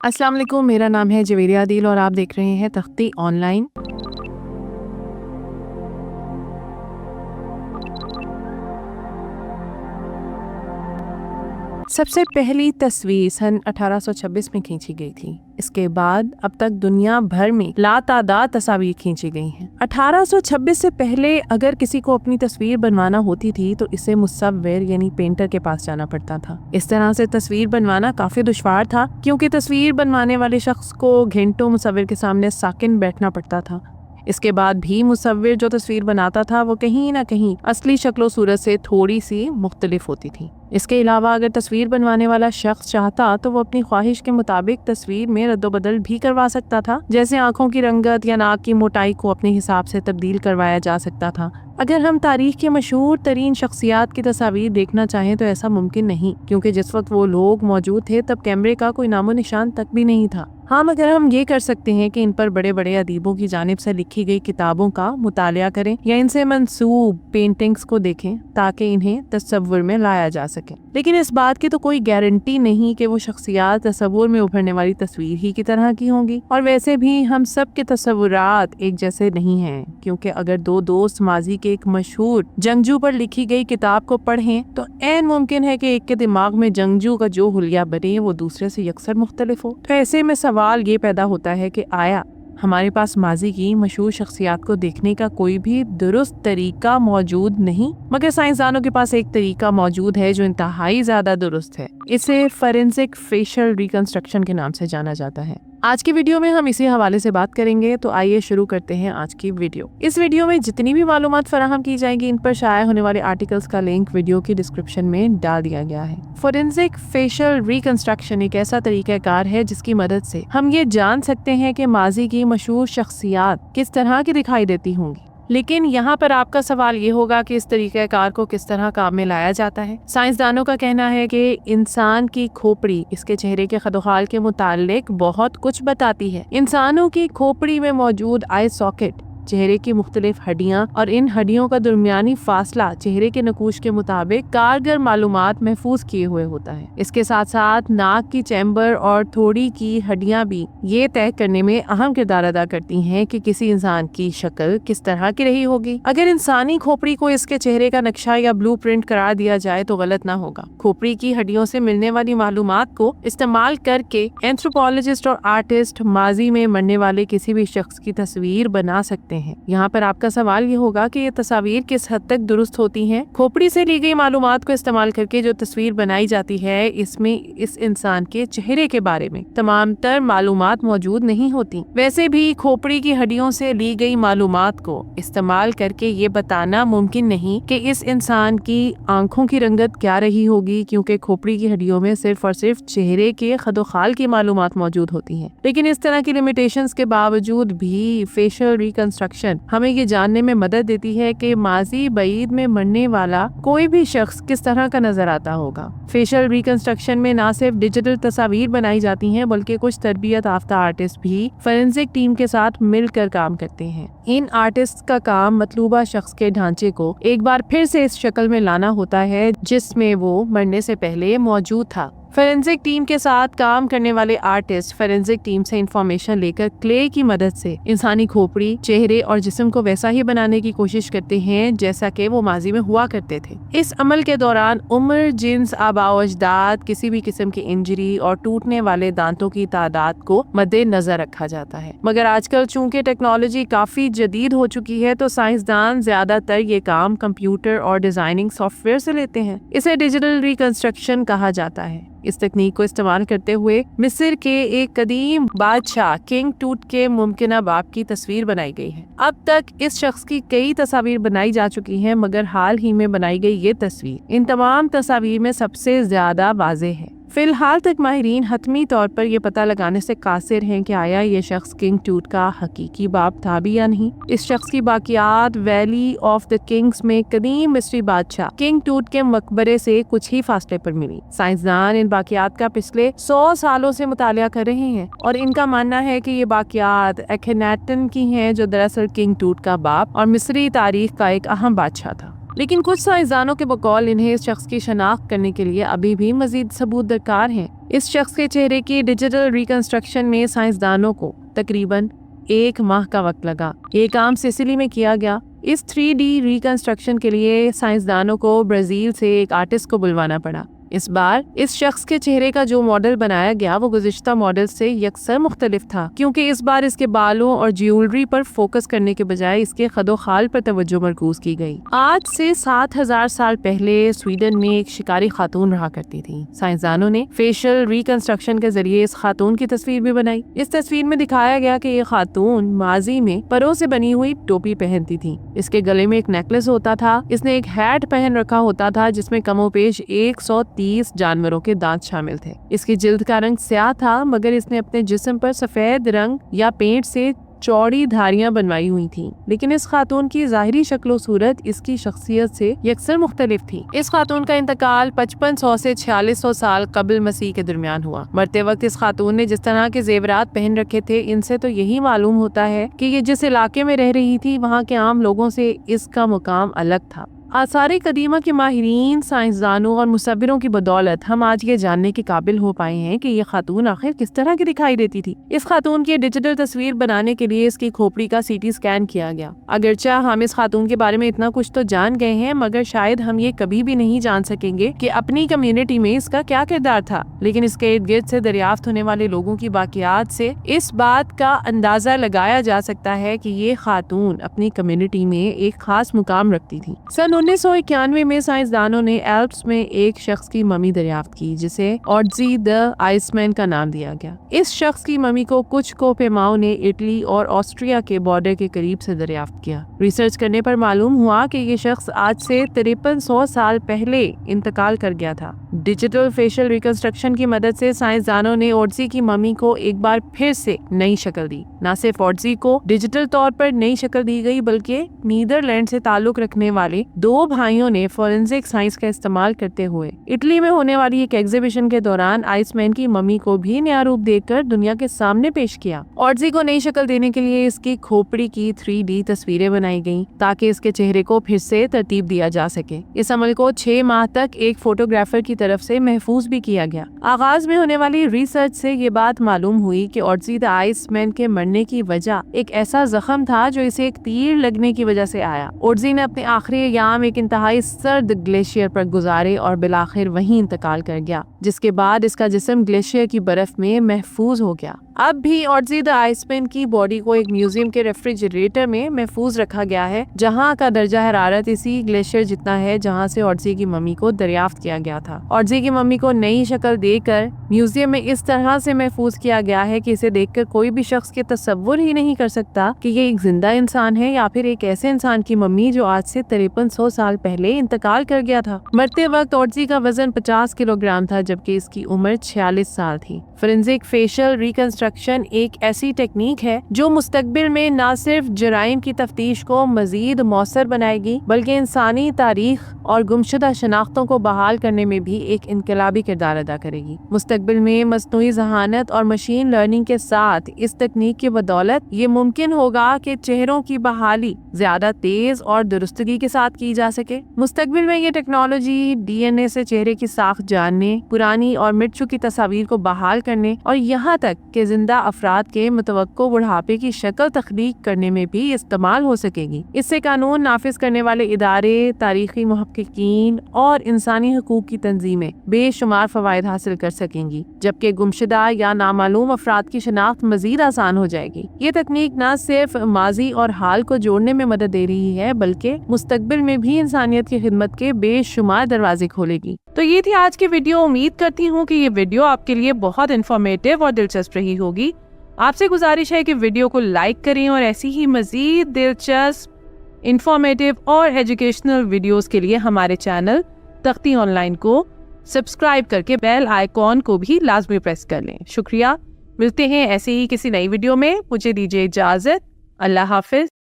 अस्सलाम वालेकुम, मेरा नाम है जवेरिया आदिल और आप देख रहे हैं तख्ती ऑनलाइन। सबसे पहली तस्वीर सन 1826 में खींची गई थी। इसके बाद अब तक दुनिया भर में लातादाद तस्वीर खींची गई हैं। 1826 से पहले अगर किसी को अपनी तस्वीर बनवाना होती थी तो इसे मुसव्विर यानी पेंटर के पास जाना पड़ता था। इस तरह से तस्वीर बनवाना काफी दुश्वार था क्योंकि तस्वीर बनवाने वाले शख्स को घंटों मुसव्विर के सामने साकिन बैठना पड़ता था। इसके बाद भी मुसव्विर जो तस्वीर बनाता था वो कहीं ना कहीं असली शक्लो सूरत से थोड़ी सी मुख्तलिफ होती थी। इसके अलावा अगर तस्वीर बनवाने वाला शख्स चाहता तो वो अपनी ख्वाहिश के मुताबिक तस्वीर में रद्दोबदल भी करवा सकता था, जैसे आंखों की रंगत या नाक की मोटाई को अपने हिसाब से तब्दील करवाया जा सकता था। अगर हम तारीख के मशहूर तरीन शख्सियात की तस्वीर देखना चाहें तो ऐसा मुमकिन नहीं, क्योंकि जिस वक्त वो लोग मौजूद थे तब कैमरे का कोई नामो निशान तक भी नहीं था। हाँ, मगर हम ये कर सकते हैं कि इन पर बड़े बड़े अदीबों की जानिब से लिखी गई किताबों का मुतालिया करें या इनसे मंसूब पेंटिंग्स को देखें ताकि इन्हें तस्वुर में लाया जा सके। लेकिन इस बात की तो कोई गारंटी नहीं कि वो शख्सियात तस्वुर में उभरने वाली तस्वीर ही की तरह की होंगी। और वैसे भी हम सब के तस्वुरात एक जैसे नहीं हैं, क्योंकि अगर दो दोस्त माजी के एक मशहूर जंगजू पर लिखी गई किताब को पढ़ें तो ऐन मुमकिन है कि एक के दिमाग में जंगजू का जो हुलिया बने वो दूसरे से यकसर मुख्तलिफ हो। तो ऐसे में सवाल ये पैदा होता है कि आया हमारे पास माजी की मशहूर शख्सियात को देखने का कोई भी दुरुस्त तरीका मौजूद नहीं? मगर साइंसदानों के पास एक तरीका मौजूद है जो इंतहाई ज्यादा दुरुस्त है। इसे फोरेंसिक फेशियल रिकंस्ट्रक्शन के नाम से जाना जाता है। आज की वीडियो में हम इसी हवाले से बात करेंगे, तो आइए शुरू करते हैं आज की वीडियो। इस वीडियो में जितनी भी मालूमात फराहम की जाएंगी इन पर शाया होने वाले आर्टिकल्स का लिंक वीडियो की डिस्क्रिप्शन में डाल दिया गया है। फोरेंसिक फेशियल रिकंस्ट्रक्शन एक ऐसा तरीकाकार है जिसकी मदद से हम ये जान सकते हैं कि माजी की मशहूर शख्सियात किस तरह की दिखाई देती होंगी। लेकिन यहाँ पर आपका सवाल ये होगा कि इस तरीक़ाकार को किस तरह काम में लाया जाता है। साइंसदानों का कहना है कि इंसान की खोपड़ी इसके चेहरे के खदोखाल के मुतालिक बहुत कुछ बताती है। इंसानों की खोपड़ी में मौजूद आई सॉकेट चेहरे की मुख्तलिफ हड्डियां और इन हड्डियों का दरमियानी फासला चेहरे के नकूश के मुताबिक कारगर मालूमात महफूज किए हुए होता है। इसके साथ साथ नाक की चैम्बर और थोड़ी की हड्डियां भी ये तय करने में अहम किरदार अदा करती हैं कि किसी इंसान की शक्ल किस तरह की रही होगी। अगर इंसानी खोपड़ी को इसके चेहरे का नक्शा या ब्लूप्रिंट करार दिया जाए तो गलत ना होगा। खोपड़ी की हड्डियों से मिलने वाली मालूमात को इस्तेमाल करके एंथ्रोपोलॉजिस्ट और आर्टिस्ट माजी में मरने वाले किसी भी शख्स की तस्वीर बना सकते हैं। यहाँ पर आपका सवाल ये होगा कि ये तस्वीर किस हद तक दुरुस्त होती हैं? खोपड़ी से ली गई मालूमात को इस्तेमाल करके जो तस्वीर बनाई जाती है इसमें इस इंसान के चेहरे के बारे में तमाम तर मालूमात मौजूद नहीं होती। वैसे भी खोपड़ी की हड्डियों से ली गई मालूमात को इस्तेमाल करके ये बताना मुमकिन नहीं कि इस इंसान की आंखों की रंगत क्या रही होगी, क्योंकि खोपड़ी की हड्डियों में सिर्फ और सिर्फ चेहरे के खदोखाल की मालूमात मौजूद होती है। लेकिन इस तरह की लिमिटेशंस के बावजूद भी फेशियल रिकंस्ट्रक्शन हमें ये जानने में मदद देती है कि माजी बईद में मरने वाला कोई भी शख्स किस तरह का नजर आता होगा। फेशियल रिकंस्ट्रक्शन में ना सिर्फ डिजिटल तस्वीर बनाई जाती हैं बल्कि कुछ तरबियत याफ्ता आर्टिस्ट भी फोरेंसिक टीम के साथ मिलकर काम करते हैं। इन आर्टिस्ट का काम मतलूबा शख्स के ढांचे को एक बार फिर से इस शक्ल में लाना होता है जिसमें वो मरने से पहले मौजूद था। फोरेंसिक टीम के साथ काम करने वाले आर्टिस्ट फोरेंसिक टीम से इंफॉर्मेशन लेकर क्ले की मदद से इंसानी खोपड़ी, चेहरे और जिस्म को वैसा ही बनाने की कोशिश करते हैं जैसा कि वो माजी में हुआ करते थे। इस अमल के दौरान उम्र, जिन्स, आबाओ अजदाद, किसी भी किस्म की इंजरी और टूटने वाले दांतों की तादाद को मद्देनजर रखा जाता है। मगर आजकल चूंकि टेक्नोलॉजी काफी जदीद हो चुकी है तो साइंसदान ज्यादातर ये काम कंप्यूटर और डिजाइनिंग सॉफ्टवेयर से लेते हैं। इसे डिजिटल रिकंस्ट्रक्शन कहा जाता है। इस तकनीक को इस्तेमाल करते हुए मिस्र के एक कदीम बादशाह किंग टूट के मुमकिना बाप की तस्वीर बनाई गई है। अब तक इस शख्स की कई तस्वीर बनाई जा चुकी हैं, मगर हाल ही में बनाई गई ये तस्वीर इन तमाम तस्वीर में सबसे ज्यादा वाज़ेह है। फिलहाल तक माहिरीन हतमी तौर पर यह पता लगाने से कासिर हैं कि आया ये शख्स किंग टूट का हकीकी बाप था भी या नहीं। इस शख्स की बाकियात वैली ऑफ द किंग्स में कदीम मिस्री बादशाह किंग टूट के मकबरे से कुछ ही फासले पर मिली। साइंसदान इन बाकियात का पिछले 100 सालों से मुतालिया कर रहे हैं और इनका मानना है कि ये बाकियात एखनाटन की हैं, जो दरअसल किंग टूट का बाप और मिस्री तारीख का एक अहम बादशाह था। لیکن کچھ سائنسدانوں کے بقول انہیں اس شخص کی شناخت کرنے کے لیے ابھی بھی مزید ثبوت درکار ہیں۔ اس شخص کے چہرے کی ڈیجیٹل ریکنسٹرکشن میں سائنسدانوں کو تقریباً 1 ماہ کا وقت لگا۔ یہ کام سسلی میں کیا گیا۔ اس 3D ریکنسٹرکشن کے لیے سائنسدانوں کو برازیل سے ایک آرٹسٹ کو بلوانا پڑا۔ اس بار اس شخص کے چہرے کا جو ماڈل بنایا گیا وہ گزشتہ ماڈل سے یکسر مختلف تھا، کیونکہ اس بار اس کے بالوں اور جیولری پر فوکس کرنے کے بجائے اس کے خد و خال پر توجہ مرکوز کی گئی۔ آج سے 7000 سال پہلے سویڈن میں ایک شکاری خاتون رہا کرتی تھی۔ سائنسدانوں نے فیشل ریکنسٹرکشن کے ذریعے اس خاتون کی تصویر بھی بنائی۔ اس تصویر میں دکھایا گیا کہ یہ خاتون ماضی میں پروں سے بنی ہوئی ٹوپی پہنتی تھی۔ اس کے گلے میں ایک نیکلس ہوتا تھا۔ اس نے ایک ہیٹ پہن رکھا ہوتا تھا جس میں کم و بیش 130 جانوروں کے دانت شامل تھے۔ اس کی جلد کا رنگ سیاہ تھا، مگر اس نے اپنے جسم پر سفید رنگ یا پینٹ سے چوڑی دھاریاں بنوائی ہوئی تھیں، لیکن اس خاتون کی ظاہری شکل و صورت اس کی شخصیت سے یکسر مختلف تھی۔ اس خاتون کا انتقال 5500 سے 4600 سال قبل مسیح کے درمیان ہوا۔ مرتے وقت اس خاتون نے جس طرح کے زیورات پہن رکھے تھے، ان سے تو یہی معلوم ہوتا ہے کہ یہ جس علاقے میں رہ رہی تھی وہاں کے عام لوگوں سے اس کا مقام الگ تھا۔ آثار قدیمہ کے ماہرین، سائنسدانوں اور مصوروں کی بدولت ہم آج یہ جاننے کے قابل ہو پائے ہیں کہ یہ خاتون آخر کس طرح کی دکھائی دیتی تھی۔ اس خاتون کی ڈیجیٹل تصویر بنانے کے لیے اس کی کھوپڑی کا CT اسکین کیا گیا۔ اگرچہ ہم اس خاتون کے بارے میں اتنا کچھ تو جان گئے ہیں، مگر شاید ہم یہ کبھی بھی نہیں جان سکیں گے کہ اپنی کمیونٹی میں اس کا کیا کردار تھا۔ لیکن اس کے ارد گرد سے دریافت ہونے والے لوگوں کی باقیات سے اس بات کا اندازہ لگایا جا سکتا ہے کہ یہ خاتون اپنی کمیونٹی میں ایک خاص مقام رکھتی تھی۔ 1991 میں سائنسدانوں نے ایلپس میں ایک شخص کی ممی دریافت کی جسے اوڈزی دی آئس مین کا نام دیا گیا۔ اس شخص کی ممی کو کچھ کوپیماؤں نے اٹلی اور آسٹریا کے بارڈر کے قریب سے دریافت کیا۔ ریسرچ کرنے پر معلوم ہوا کہ یہ شخص آج سے 5300 سال پہلے انتقال کر گیا تھا۔ ڈیجیٹل فیشل ریکنسٹرکشن کی مدد سے سائنسدانوں نے اوڈزی کی ممی کو ایک بار پھر سے نئی شکل دی۔ نہ صرف اوڈزی کو ڈیجیٹل طور پر نئی شکل دی گئی، بلکہ نیدرلینڈ سے تعلق رکھنے والے 2 بھائیوں نے فورینزک سائنس کا استعمال کرتے ہوئے اٹلی میں ہونے والی ایک ایگزیبیشن کے دوران آئس مین کی ممی کو بھی نیا روپ دے کر دنیا کے سامنے پیش کیا۔ اوڈزی کو نئی شکل دینے کے لیے اس کی کھوپڑی کی 3D تصویریں بنائی گئیں تاکہ اس کے چہرے کو پھر سے ترتیب دیا جا سکے۔ اس عمل کو 6 ماہ تک ایک فوٹوگرافر کی طرف سے محفوظ بھی کیا گیا۔ آغاز میں ہونے والی ریسرچ سے یہ بات معلوم ہوئی کہ اوڈزی دی آئس مین کے مرنے کی وجہ ایک ایسا زخم تھا جو اسے ایک تیر لگنے کی وجہ سے آیا۔ اوڈزی نے اپنے آخری ایام ایک انتہائی سرد گلیشیئر پر گزارے اور بالآخر وہیں انتقال کر گیا، جس کے بعد اس کا جسم گلیشیئر کی برف میں محفوظ ہو گیا۔ اب بھی اوڈزی دی آئس مین کی باڈی کو ایک میوزیم کے ریفریجریٹر میں محفوظ رکھا گیا ہے، جہاں کا درجہ حرارت اسی گلیشیئر جتنا ہے جہاں سے اوڈزی کی ممی کو دریافت کیا گیا تھا۔ اوڈزی کی ممی کو نئی شکل دے کر میوزیم میں اس طرح سے محفوظ کیا گیا ہے کہ اسے دیکھ کر کوئی بھی شخص کے تصور ہی نہیں کر سکتا کہ یہ ایک زندہ انسان ہے یا پھر ایک ایسے انسان کی ممی جو آج سے 5300 سال پہلے انتقال کر گیا تھا۔ مرتے وقت اوڈزی کا وزن 50 کلو گرام تھا، جبکہ اس کی عمر 46 سال تھی۔ فورینزک فیشل ریکنسٹرکشن ایک ایسی ٹیکنیک ہے جو مستقبل میں نہ صرف جرائم کی تفتیش کو مزید مؤثر بنائے گی، بلکہ انسانی تاریخ اور گمشدہ شناختوں کو بحال کرنے میں بھی ایک انقلابی کردار ادا کرے گی۔ مستقبل میں مصنوعی ذہانت اور مشین لرننگ کے ساتھ اس تکنیک کی بدولت یہ ممکن ہوگا کہ چہروں کی بحالی زیادہ تیز اور درستگی کے ساتھ کی جا سکے۔ مستقبل میں یہ ٹیکنالوجی DNA سے چہرے کی ساخت جاننے، پرانی اور مٹ چکی تصاویر کو بحال کرنے اور یہاں تک کہ زندہ افراد کے متوقع بڑھاپے کی شکل تخلیق کرنے میں بھی استعمال ہو سکے گی۔ اس سے قانون نافذ کرنے والے ادارے، تاریخی محققین اور انسانی حقوق کی تنظیمیں بے شمار فوائد حاصل کر سکیں گی، جبکہ گمشدہ یا نامعلوم افراد کی شناخت مزید آسان ہو جائے گی۔ یہ تکنیک نہ صرف ماضی اور حال کو جوڑنے میں مدد دے رہی ہے، بلکہ مستقبل میں بھی انسانیت کی خدمت کے بے شمار دروازے کھولے گی۔ تو یہ تھی آج کی ویڈیو۔ امید کرتی ہوں کہ یہ ویڈیو آپ کے لیے بہت انفارمیٹیو اور دلچسپ رہی ہوگی۔ آپ سے گزارش ہے کہ ویڈیو کو لائک کریں اور ایسی ہی مزید دلچسپ، انفارمیٹیو اور ایجوکیشنل ویڈیوز کے لیے ہمارے چینل تختی آن لائن کو سبسکرائب کر کے بیل آئیکن کو بھی لازمی پریس کر لیں۔ شکریہ۔ ملتے ہیں ایسے ہی کسی نئی ویڈیو میں۔ مجھے دیجیے اجازت۔ اللہ حافظ۔